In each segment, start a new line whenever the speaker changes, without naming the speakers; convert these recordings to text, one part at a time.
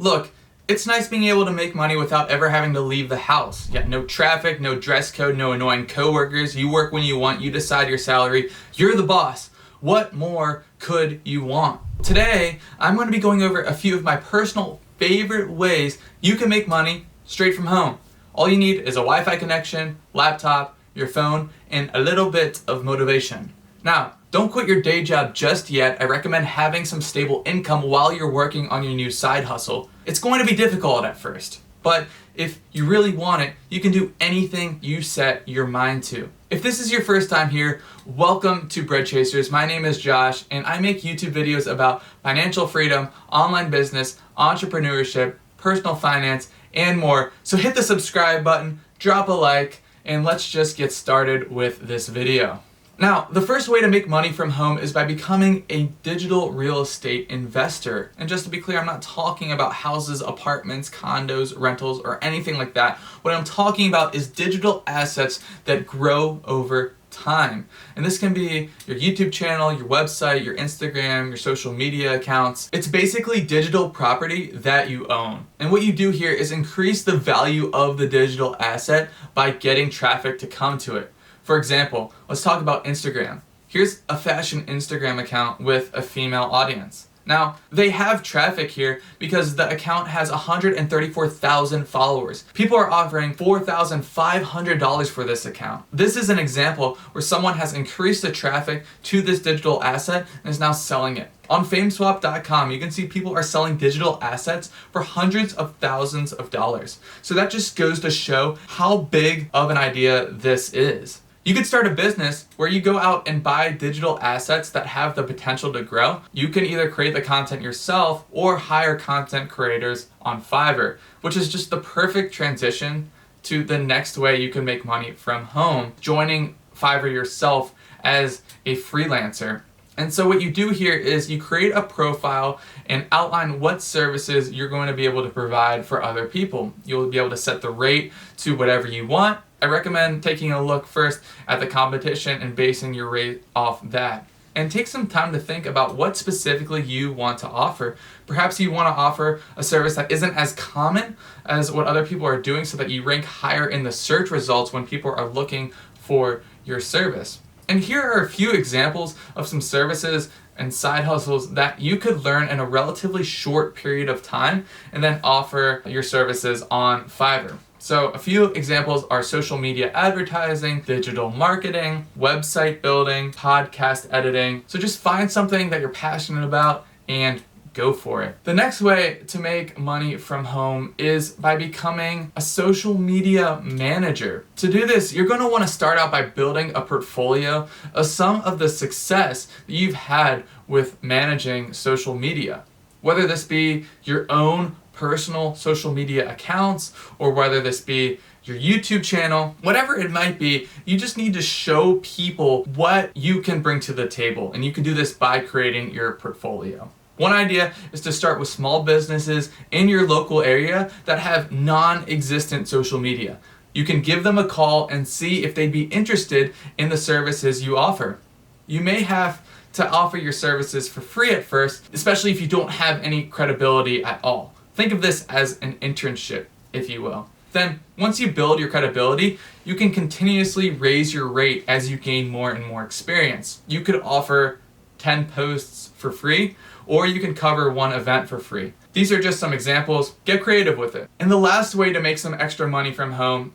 Look, it's nice being able to make money without ever having to leave the house. Yeah, no traffic, no dress code, no annoying coworkers. You work when you want, you decide your salary. You're the boss. What more could you want? Today, I'm going to be going over a few of my personal favorite ways you can make money straight from home. All you need is a Wi-Fi connection, laptop, your phone, and a little bit of motivation. Now, don't quit your day job just yet. I recommend having some stable income while you're working on your new side hustle. It's going to be difficult at first, but if you really want it, you can do anything you set your mind to. If this is your first time here, welcome to Bread Chasers. My name is Josh, and I make YouTube videos about financial freedom, online business, entrepreneurship, personal finance, and more. So hit the subscribe button, drop a like, and let's just get started with this video. Now, the first way to make money from home is by becoming a digital real estate investor. And just to be clear, I'm not talking about houses, apartments, condos, rentals, or anything like that. What I'm talking about is digital assets that grow over time. And this can be your YouTube channel, your website, your Instagram, your social media accounts. It's basically digital property that you own. And what you do here is increase the value of the digital asset by getting traffic to come to it. For example, let's talk about Instagram. Here's a fashion Instagram account with a female audience. Now, they have traffic here because the account has 134,000 followers. People are offering $4,500 for this account. This is an example where someone has increased the traffic to this digital asset and is now selling it. On Fameswap.com, you can see people are selling digital assets for hundreds of thousands of dollars. So that just goes to show how big of an idea this is. You could start a business where you go out and buy digital assets that have the potential to grow. You can either create the content yourself or hire content creators on Fiverr, which is just the perfect transition to the next way you can make money from home, joining Fiverr yourself as a freelancer. And so what you do here is you create a profile and outline what services you're going to be able to provide for other people. You'll be able to set the rate to whatever you want. I recommend taking a look first at the competition and basing your rate off that. And take some time to think about what specifically you want to offer. Perhaps you want to offer a service that isn't as common as what other people are doing so that you rank higher in the search results when people are looking for your service. And here are a few examples of some services and side hustles that you could learn in a relatively short period of time and then offer your services on Fiverr. So a few examples are social media advertising, digital marketing, website building, podcast editing. So just find something that you're passionate about and go for it. The next way to make money from home is by becoming a social media manager. To do this, you're going to want to start out by building a portfolio of some of the success that you've had with managing social media. Whether this be your own personal social media accounts or whether this be your YouTube channel, whatever it might be, you just need to show people what you can bring to the table. And you can do this by creating your portfolio. One idea is to start with small businesses in your local area that have non-existent social media. You can give them a call and see if they'd be interested in the services you offer. You may have to offer your services for free at first, especially if you don't have any credibility at all. Think of this as an internship, if you will. Then, once you build your credibility, you can continuously raise your rate as you gain more and more experience. You could offer 10 posts for free, or you can cover one event for free. These are just some examples. Get creative with it. And the last way to make some extra money from home,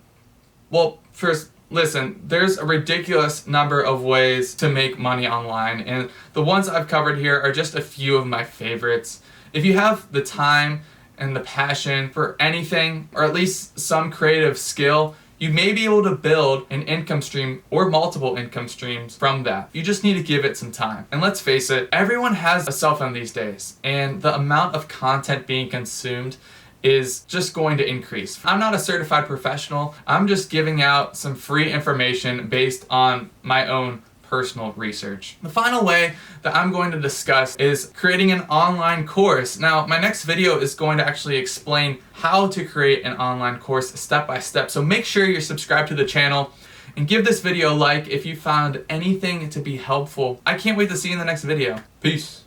well, first, listen, there's a ridiculous number of ways to make money online, and the ones I've covered here are just a few of my favorites. If you have the time and the passion for anything, or at least some creative skill, you may be able to build an income stream or multiple income streams from that. You just need to give it some time. And let's face it, everyone has a cell phone these days, and the amount of content being consumed is just going to increase. I'm not a certified professional. I'm just giving out some free information based on my own personal research. The final way that I'm going to discuss is creating an online course. Now, my next video is going to actually explain how to create an online course step by step. So make sure you're subscribed to the channel and give this video a like if you found anything to be helpful. I can't wait to see you in the next video. Peace.